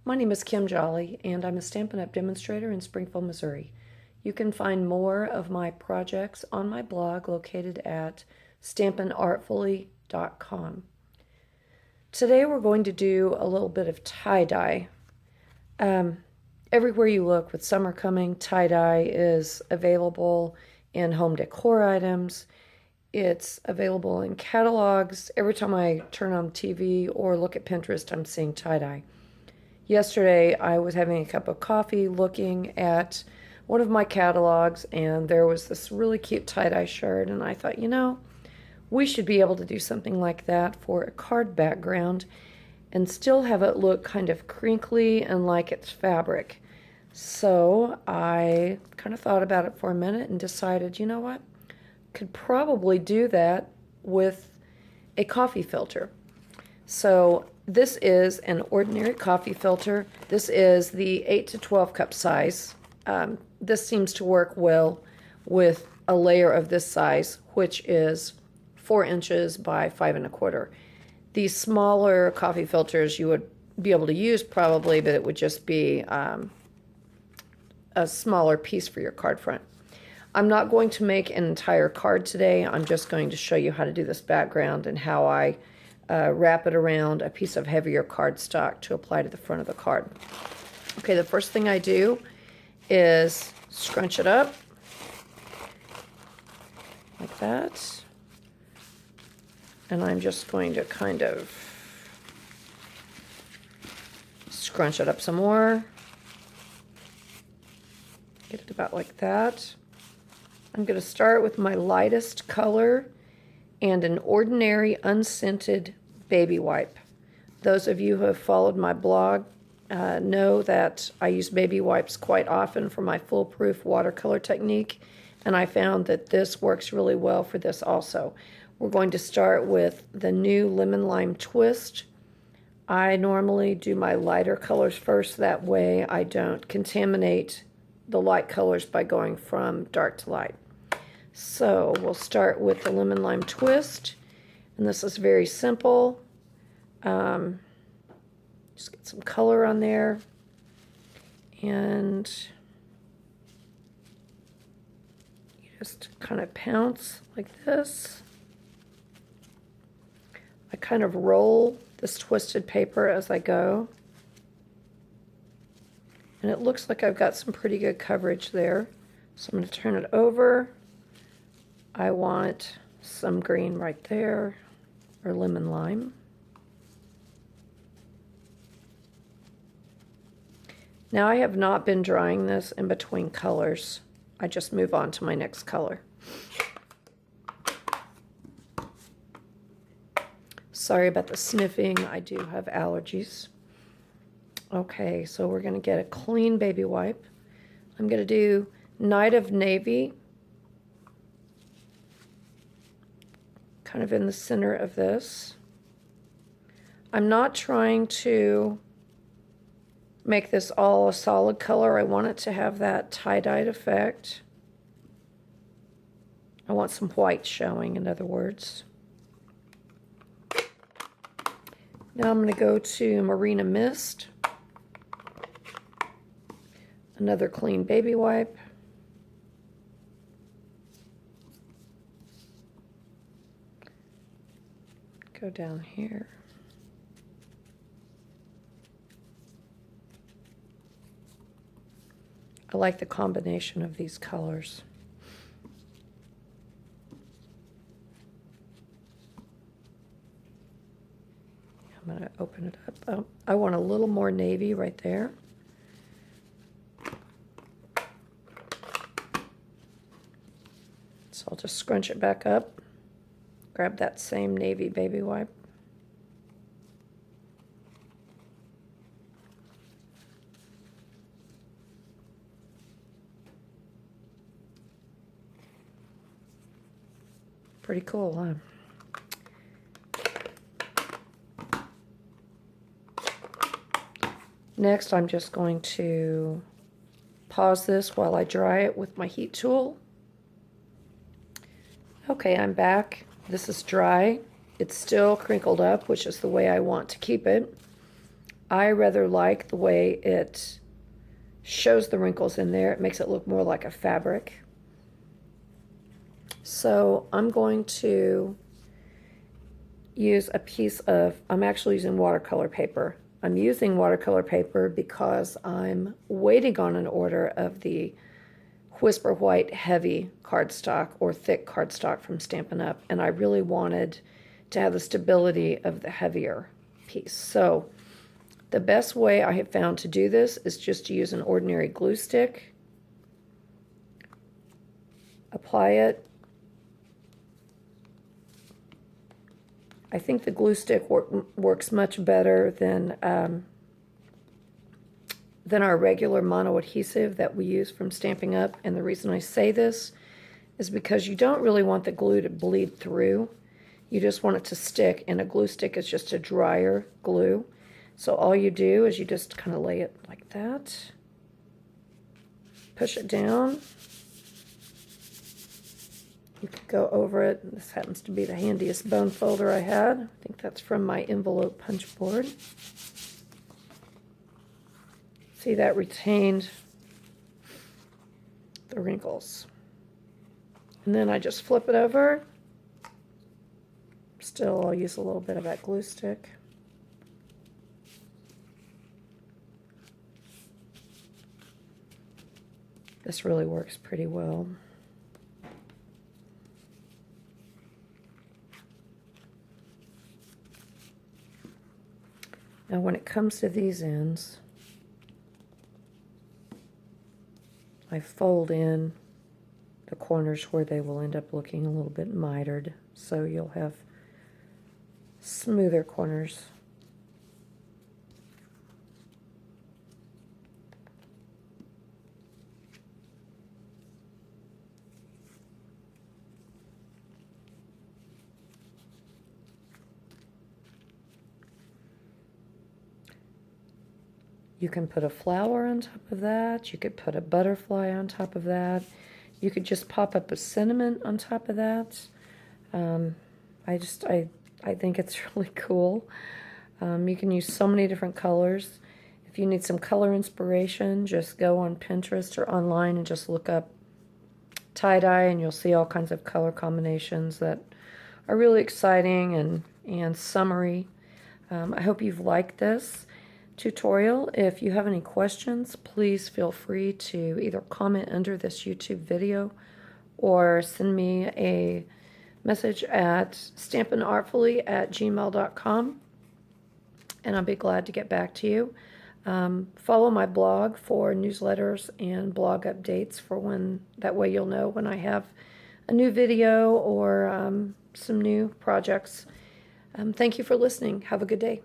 My name is Kim Jolly, and I'm a Stampin' Up! Demonstrator in Springfield, Missouri. You can find more of my projects on my blog located at stampinartfully.com. Today we're going to do a little bit of tie-dye. Everywhere you look with summer coming, tie-dye is available in home decor items. It's available in catalogs. Every time I turn on TV or look at Pinterest, I'm seeing tie-dye. Yesterday, I was having a cup of coffee looking at one of my catalogs, and there was this really cute tie-dye shirt, and I thought, we should be able to do something like that for a card background and still have it look kind of crinkly and like it's fabric. So I kind of thought about it for a minute and decided, you know what? Could probably do that with a coffee filter. So this is an ordinary coffee filter. This is the 8 to 12 cup size. This seems to work well with a layer of this size, which is 4 inches by 5 1/4. These smaller coffee filters you would be able to use probably, but it would just be a smaller piece for your card front. I'm not going to make an entire card today. I'm just going to show you how to do this background and how I wrap it around a piece of heavier cardstock to apply to the front of the card. Okay, the first thing I do is scrunch it up like that. And I'm just going to kind of scrunch it up some more. Get it about like that. I'm going to start with my lightest color and an ordinary unscented baby wipe. Those of you who have followed my blog know that I use baby wipes quite often for my foolproof watercolor technique, and I found that this works really well for this also. We're going to start with the new Lemon Lime Twist. I normally do my lighter colors first, that way I don't contaminate the light colors by going from dark to light. So we'll start with the Lemon Lime Twist, and this is very simple. Just get some color on there, and you just kind of pounce like this. I kind of roll this twisted paper as I go, and it looks like I've got some pretty good coverage there. So I'm going to turn it over. I want some green right there, or lemon lime. Now I have not been drying this in between colors. I just move on to my next color. Sorry about the sniffing, I do have allergies. Okay, so we're going to get a clean baby wipe. I'm going to do Night of Navy, kind of in the center of this. I'm not trying to make this all a solid color. I want it to have that tie-dyed effect. I want some white showing, in other words. Now I'm going to go to Marina Mist, another clean baby wipe. Go down here. I like the combination of these colors. I'm going to open it up. Oh, I want a little more navy right there. So I'll just scrunch it back up. Grab that same navy baby wipe. Pretty cool, huh? Next, I'm just going to pause this while I dry it with my heat tool. Okay, I'm back. This is dry. It's still crinkled up, which is the way I want to keep it. I rather like the way it shows the wrinkles in there. It makes it look more like a fabric. So I'm going to use a piece of, I'm actually using watercolor paper. I'm using watercolor paper because I'm waiting on an order of the Whisper White heavy cardstock or thick cardstock from Stampin' Up! And I really wanted to have the stability of the heavier piece. So the best way I have found to do this is just to use an ordinary glue stick, apply it. I think the glue stick works much better than our regular mono adhesive that we use from Stampin' Up. And the reason I say this is because you don't really want the glue to bleed through. You just want it to stick, and a glue stick is just a drier glue. So all you do is you just kind of lay it like that, push it down. You could go over it. This happens to be the handiest bone folder I had. I think that's from my envelope punch board. See, that retained the wrinkles. And then I just flip it over. Still, I'll use a little bit of that glue stick. This really works pretty well. Now when it comes to these ends, I fold in the corners where they will end up looking a little bit mitered, so you'll have smoother corners. You can put a flower on top of that. You could put a butterfly on top of that. You could just pop up a cinnamon on top of that. I think it's really cool. You can use so many different colors. If you need some color inspiration, just go on Pinterest or online and just look up tie-dye, and you'll see all kinds of color combinations that are really exciting and summery. I hope you've liked this tutorial. If you have any questions, please feel free to either comment under this YouTube video or send me a message at stampinartfully@gmail.com, and I'll be glad to get back to you. Follow my blog for newsletters and blog updates for that way you'll know when I have a new video or some new projects. Thank you for listening. Have a good day.